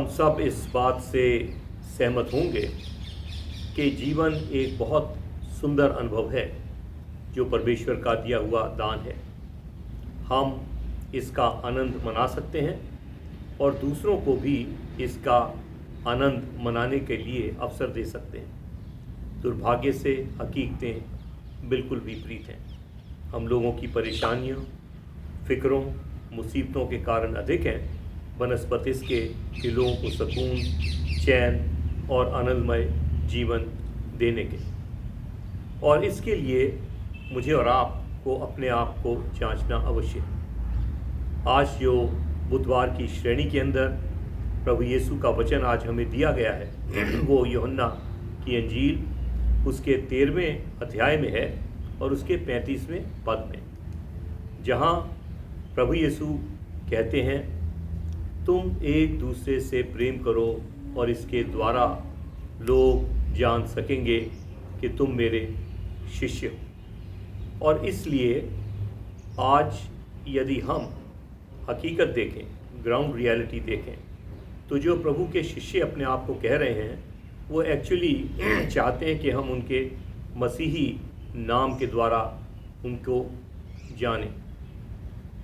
हम सब इस बात से सहमत होंगे कि जीवन एक बहुत सुंदर अनुभव है जो परमेश्वर का दिया हुआ दान है। हम इसका आनंद मना सकते हैं और दूसरों को भी इसका आनंद मनाने के लिए अवसर दे सकते हैं। दुर्भाग्य से हकीकतें बिल्कुल विपरीत हैं। हम लोगों की परेशानियों, फिक्रों, मुसीबतों के कारण अधिक हैं बनस्पतिस के लोगों को सुकून, चैन और आनंदमय जीवन देने के। और इसके लिए मुझे और आपको अपने आप को जांचना अवश्य है। आज जो बुधवार की श्रेणी के अंदर प्रभु यीशु का वचन आज हमें दिया गया है वो यूहन्ना की अंजील उसके 13वें अध्याय में है और उसके 35वें पद में, जहाँ प्रभु यीशु कहते हैं, तुम एक दूसरे से प्रेम करो और इसके द्वारा लोग जान सकेंगे कि तुम मेरे शिष्य हो। और इसलिए आज यदि हम हकीकत देखें, ग्राउंड रियलिटी देखें, तो जो प्रभु के शिष्य अपने आप को कह रहे हैं वो एक्चुअली चाहते हैं कि हम उनके मसीही नाम के द्वारा उनको जानें,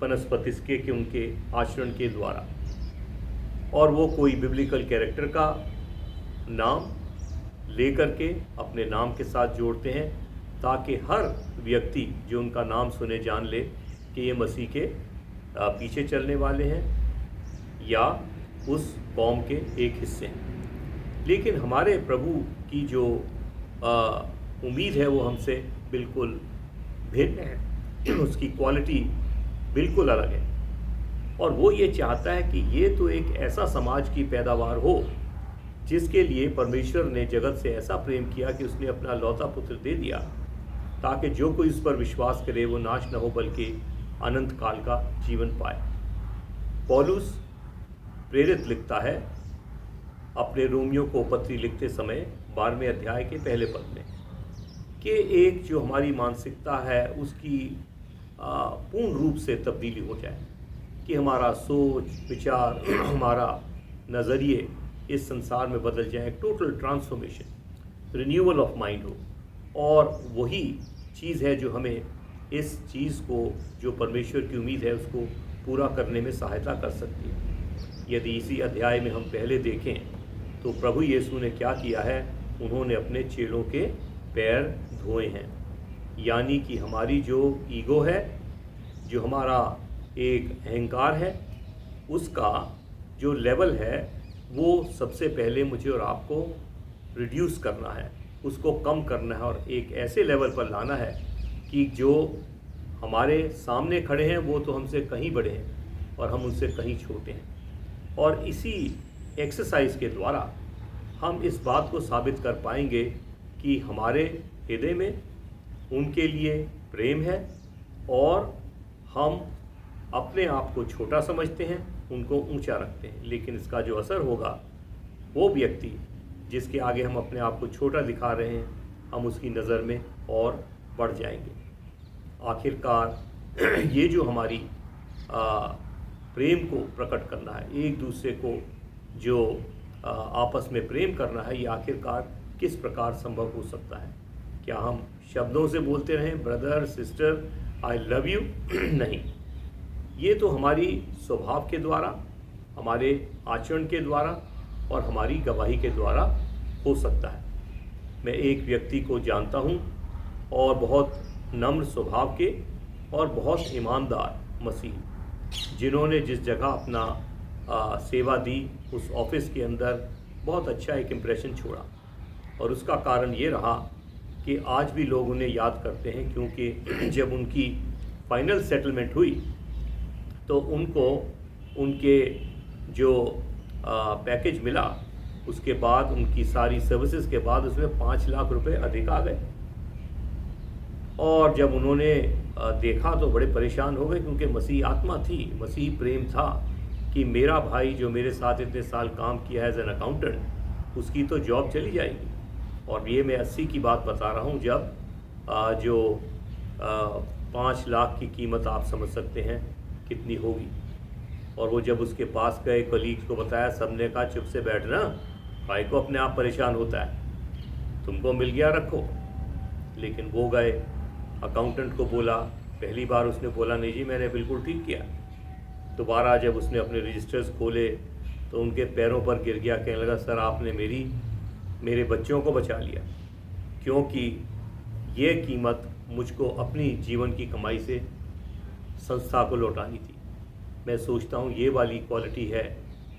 बनस्पतिस के उनके आचरण के द्वारा। और वो कोई बिब्लिकल कैरेक्टर का नाम लेकर के अपने नाम के साथ जोड़ते हैं ताकि हर व्यक्ति जो उनका नाम सुने जान ले कि ये मसीह के पीछे चलने वाले हैं या उस कौम के एक हिस्से हैं। लेकिन हमारे प्रभु की जो उम्मीद है वो हमसे बिल्कुल भिन्न है, उसकी क्वालिटी बिल्कुल अलग है। और वो ये चाहता है कि ये तो एक ऐसा समाज की पैदावार हो जिसके लिए परमेश्वर ने जगत से ऐसा प्रेम किया कि उसने अपना लौता पुत्र दे दिया ताकि जो कोई उस पर विश्वास करे वो नाश न हो बल्कि अनंत काल का जीवन पाए। पौलुस प्रेरित लिखता है अपने रोमियो को पत्री लिखते समय 12वें अध्याय के पहले पद में कि एक जो हमारी मानसिकता है उसकी पूर्ण रूप से तब्दीली हो जाए, कि हमारा सोच विचार हमारा नज़रिए इस संसार में बदल जाए, total transformation, renewal of mind हो। और वही चीज़ है जो हमें इस चीज़ को, जो परमेश्वर की उम्मीद है, उसको पूरा करने में सहायता कर सकती है। यदि इसी अध्याय में हम पहले देखें तो प्रभु यीशु ने क्या किया है, उन्होंने अपने चेलों के पैर धोए हैं। यानी कि हमारी जो ईगो है, जो हमारा एक अहंकार है, उसका जो लेवल है वो सबसे पहले मुझे और आपको रिड्यूस करना है, उसको कम करना है और एक ऐसे लेवल पर लाना है कि जो हमारे सामने खड़े हैं वो तो हमसे कहीं बड़े हैं और हम उनसे कहीं छोटे हैं। और इसी एक्सरसाइज के द्वारा हम इस बात को साबित कर पाएंगे कि हमारे हृदय में उनके लिए प्रेम है और हम अपने आप को छोटा समझते हैं, उनको ऊंचा रखते हैं। लेकिन इसका जो असर होगा, वो व्यक्ति जिसके आगे हम अपने आप को छोटा दिखा रहे हैं, हम उसकी नज़र में और बढ़ जाएंगे। आखिरकार ये जो हमारी प्रेम को प्रकट करना है, एक दूसरे को जो आपस में प्रेम करना है, ये आखिरकार किस प्रकार संभव हो सकता है? क्या हम शब्दों से बोलते रहें brother sister I love you? नहीं, ये तो हमारी स्वभाव के द्वारा, हमारे आचरण के द्वारा और हमारी गवाही के द्वारा हो सकता है। मैं एक व्यक्ति को जानता हूँ और बहुत नम्र स्वभाव के और बहुत ईमानदार मसीह, जिन्होंने जिस जगह अपना सेवा दी उस ऑफिस के अंदर बहुत अच्छा एक इम्प्रेशन छोड़ा। और उसका कारण ये रहा कि आज भी लोग उन्हें याद करते हैं, क्योंकि जब उनकी फाइनल सेटलमेंट हुई तो उनको उनके जो पैकेज मिला, उसके बाद उनकी सारी सर्विसेज के बाद उसमें 5 लाख रुपए अधिक आ गए। और जब उन्होंने देखा तो बड़े परेशान हो गए, क्योंकि मसीह आत्मा थी, मसीह प्रेम था कि मेरा भाई जो मेरे साथ इतने साल काम किया है एज एन अकाउंटेंट, उसकी तो जॉब चली जाएगी। और ये मैं 80 की बात बता रहा हूँ, जब जो 5 लाख की कीमत आप समझ सकते हैं कितनी होगी। और वो जब उसके पास गए, कलीग्स को बताया, सबने कहा चुप से बैठना, भाई को अपने आप परेशान होता है, तुमको मिल गया रखो। लेकिन वो गए, अकाउंटेंट को बोला, पहली बार उसने बोला नहीं जी मैंने बिल्कुल ठीक किया। दोबारा जब उसने अपने रजिस्टर्स खोले तो उनके पैरों पर गिर गया, कहने लगा सर आपने मेरे बच्चों को बचा लिया, क्योंकि ये कीमत मुझको अपनी जीवन की कमाई से संस्था को लौटानी थी। मैं सोचता हूँ ये वाली क्वालिटी है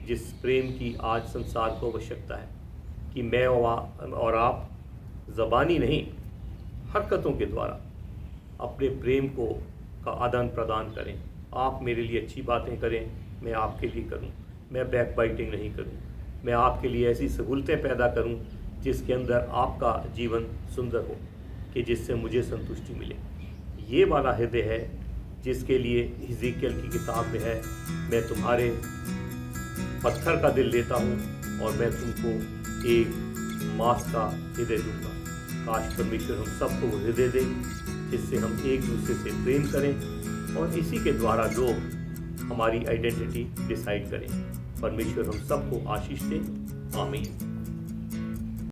जिस प्रेम की आज संसार को आवश्यकता है, कि मैं और आप ज़बानी नहीं हरकतों के द्वारा अपने प्रेम का आदान प्रदान करें। आप मेरे लिए अच्छी बातें करें, मैं आपके लिए करूं। मैं बैक बाइटिंग नहीं करूं, मैं आपके लिए ऐसी सहूलतें पैदा करूं जिसके अंदर आपका जीवन सुंदर हो, कि जिससे मुझे संतुष्टि मिले। ये वाला हृदय है जिसके लिए हिजकिय्याह की किताब में है, मैं तुम्हारे पत्थर का दिल लेता हूँ और मैं तुमको एक मांस का हृदय दूंगा। काश परमेश्वर हम सबको वो हृदय दे जिससे हम एक दूसरे से प्रेम करें और इसी के द्वारा लोग हमारी आइडेंटिटी डिसाइड करें। परमेश्वर हम सबको आशीष दे। आमीन।